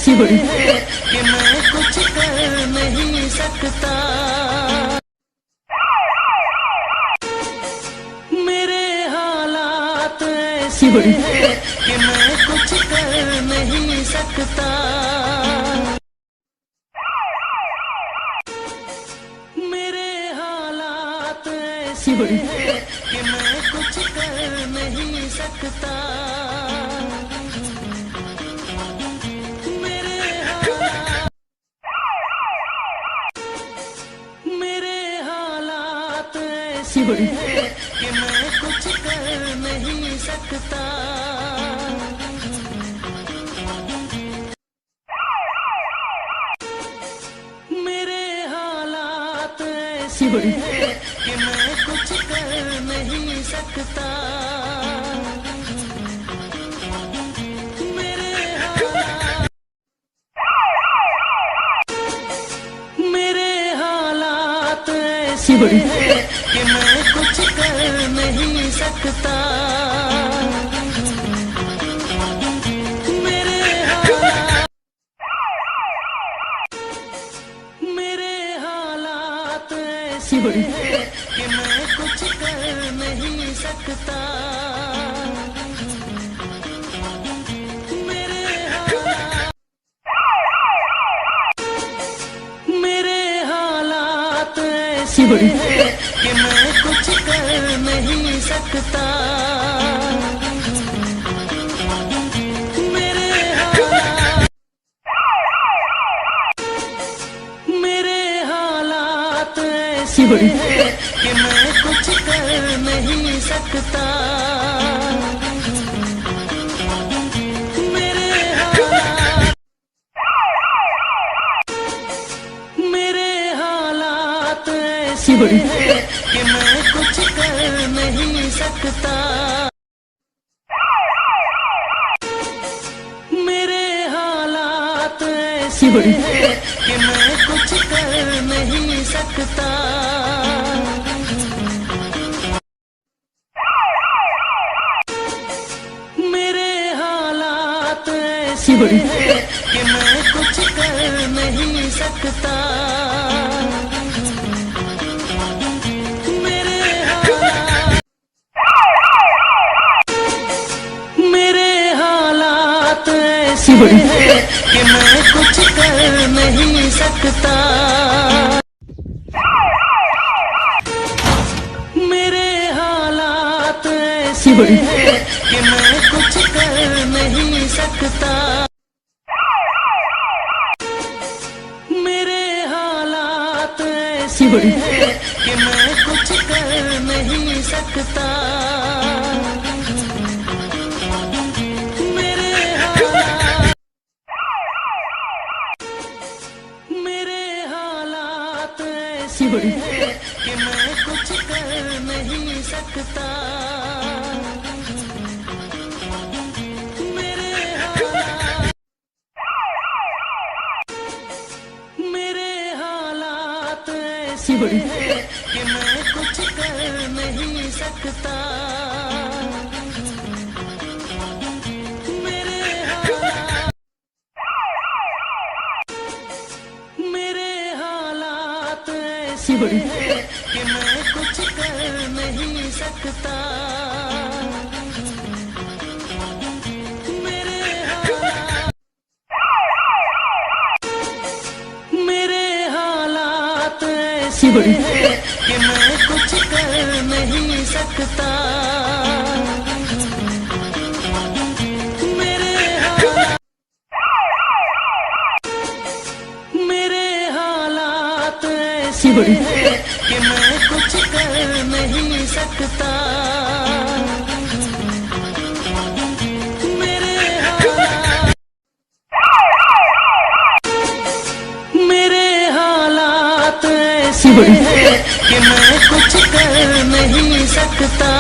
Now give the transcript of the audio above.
ऐसी है कि मैं कुछ कर नहीं सकता। मेरे हालात ऐसे हैं कि मैं कुछ कर नहीं सकता। मेरे हालात ऐसे हैं कि मैं कुछ कर नहीं सकता। ऐसी है कि मैं कुछ कर नहीं सकता। मेरे हालात ऐसे हैं कि मैं कुछ कर नहीं सकता। मेरे हालात ऐसे हैं कि मैं कुछ कर नहीं सकता। मेरे हालात ऐसे हैं कि मैं कुछ कर नहीं सकता। मेरे हालात ऐसे हैं कि मैं कुछ कर नहीं सकता। मेरे हालात ऐसे हैं कि मैं कुछ कर नहीं सकता। मेरे हालात ऐसे हैं कि मैं कुछ कर नहीं सकता। मेरे हालात ऐसे हैं कि मैं कुछ कर नहीं सकता। मेरे हालात ऐसे हैं कि मैं कुछ कर नहीं सकता। मेरे हालात ऐसे हैं कि मैं कुछ कर नहीं सकता। मेरे हालात ऐसे हैं कि मैं कुछ कर नहीं सकता। मेरे हालात ऐसे हैं कि मैं कुछ कर नहीं सकता। मेरे हालात ऐसे हैं कि मैं कुछ कर नहीं सकता। मेरे हालात ऐसे हैं कि मैं कुछ कर नहीं सकता। मेरे हालात ऐसे हैं कि मैं कुछ कर नहीं सकता। मेरे हालात ऐसे हैं कि मैं कुछ कर नहीं सकता। मेरे हालात ऐसे हैं कि मैं कुछ कर नहीं सकता। मेरे हालात ऐसे हैं कि मैं कुछ कर नहीं सकता।